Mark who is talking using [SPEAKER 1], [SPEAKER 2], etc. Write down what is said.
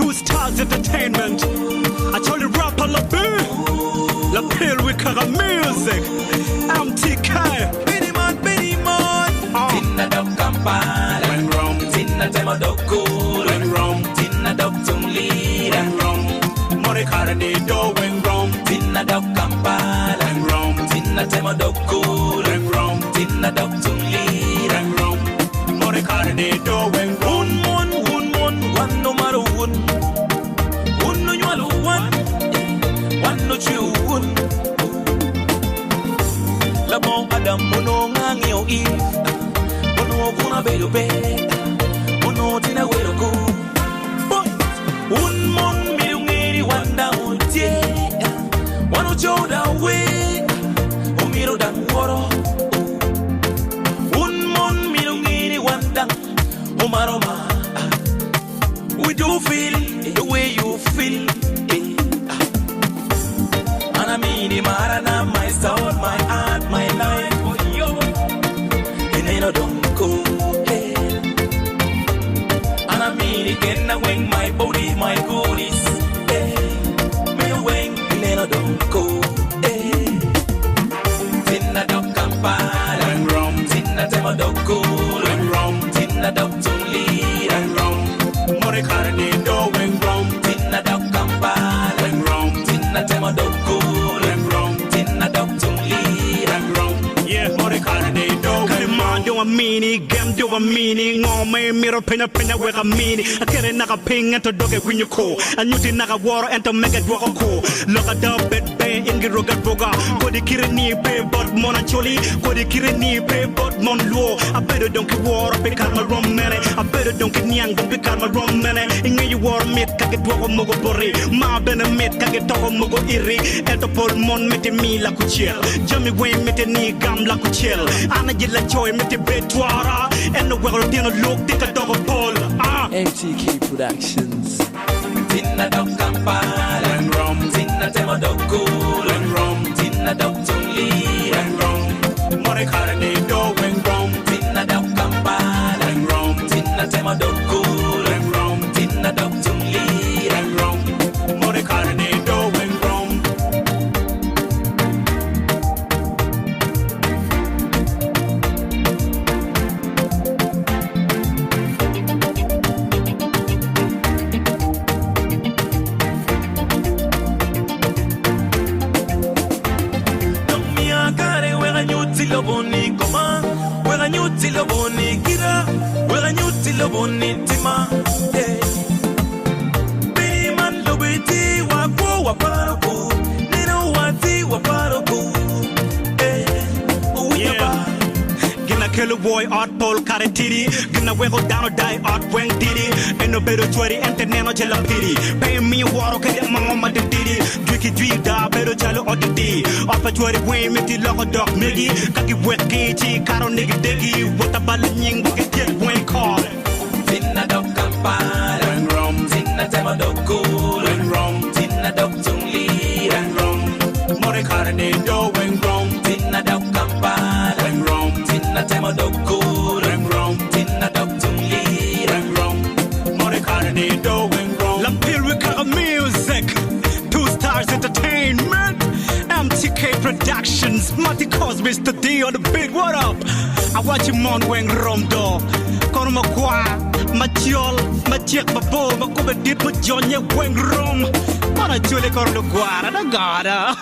[SPEAKER 1] 2 Stars Entertainment. Acholi rapper la pill with kaga music. MTK.
[SPEAKER 2] Beniman. Tinna dog Kampala.
[SPEAKER 1] When rum.
[SPEAKER 2] Tinna tema dog cool.
[SPEAKER 1] When rum.
[SPEAKER 2] Tinna dog Tumlida.
[SPEAKER 1] When rum. More carne do when rum.
[SPEAKER 2] Tinna dog Kampala.
[SPEAKER 1] When rum.
[SPEAKER 2] Tinna tema dog cool.
[SPEAKER 1] When rum.
[SPEAKER 2] Tinna dog Tumlida.
[SPEAKER 1] When rum. More carne do when rum.
[SPEAKER 2] One no matter one. One no you alone one. One no you one. La bon Adam mono ngangi o if. Mono kuna bedo be. Mono tina wero go. Boy. Un mon milungeri wanda untie. Wano choda we. Umiro dan woro. Un mon milungeri wanda. Umaroma. We do feel the way you feel. And I mean it, Marana, my soul, my heart, my life for you. And I don't go. And I mean it, can I wing my body, my goodies. Me wing, and I don't go. Tinna dog Kampala,
[SPEAKER 1] When rum.
[SPEAKER 2] Tinna tema dog cool,
[SPEAKER 1] When rum.
[SPEAKER 2] Tinna dog Tumli,
[SPEAKER 1] When rum. More carne do when rum.
[SPEAKER 2] Tinna dog Kampala,
[SPEAKER 1] When rum.
[SPEAKER 2] Tinna tema dog cool,
[SPEAKER 1] When rum.
[SPEAKER 2] Tinna dog Tumli.
[SPEAKER 1] When rum. Yeah, more carne do when rum. Do a mini game, do a mini. Ngome miro pina with a mini. I get a naga ping and to dog it when you call. And you did naga water and to make it walk a cool. Look at the bed bay in the roga boga. Go the kirani pay but monacholi. Go the kirani pay but mon low. I better don't get water because my rum man. I better don't get nyang don't because my rum man. In you war meat kake dwako mogo bori. Ma bena meat kake toko mogo iri. Eto pol mon mete mi la kuchel. Jami way mete ni gam la kuchel. Ana jila choy mete betwara. And the world didn't look take a double pole.
[SPEAKER 3] MTK Productions.
[SPEAKER 2] Tinna dog Kampala,
[SPEAKER 1] When rum.
[SPEAKER 2] Tinna tema dog cool,
[SPEAKER 1] When rum.
[SPEAKER 2] Tinna dog Tumli,
[SPEAKER 1] When rum. More carne do when rum.
[SPEAKER 2] Tinna dog Kampala,
[SPEAKER 1] When rum.
[SPEAKER 2] Tinna tema dog cool,
[SPEAKER 1] When rum.
[SPEAKER 2] Tinna dog Tumli.
[SPEAKER 1] When rum. More carne do when rum.
[SPEAKER 2] Loboni koma, wera nyuti loboni kira, wera nyuti loboni tima. Beniman lobiti wako waparoko, nino wati waparoko.
[SPEAKER 1] Yeah. Gina kill boy art pole karetiri. Gina wego down or die art weng didi. Ain't no better twenty and the nano jella pity. Pay me water kaya mama the didi. Drinky drink da better jalo or the D. Off a 20 way meti logo dog miggy. Kaki wet kg karo nigga diggy. What a ballin' we can get when call.
[SPEAKER 2] Tinna dog Kampala,
[SPEAKER 1] When rum.
[SPEAKER 2] Tinna tema dog cool,
[SPEAKER 1] When rum.
[SPEAKER 2] Tinna dog Tumli,
[SPEAKER 1] When rum. More carne do when rum.
[SPEAKER 2] Tinna dog Kampala,
[SPEAKER 1] When rum.
[SPEAKER 2] Tinna tema dog cool,
[SPEAKER 1] When rum.
[SPEAKER 2] Tinna dog Tumli.
[SPEAKER 1] When rum. More carne do when rum. La pill with kaga music. 2 Stars Entertainment. MTK Productions. Marty Cos, Mr. D on the beat. What up? I watch him on when rum do. Kono makwa, machiol, machiek babo, makube dit mo jonye when rum. Mana chule kono guara na gada.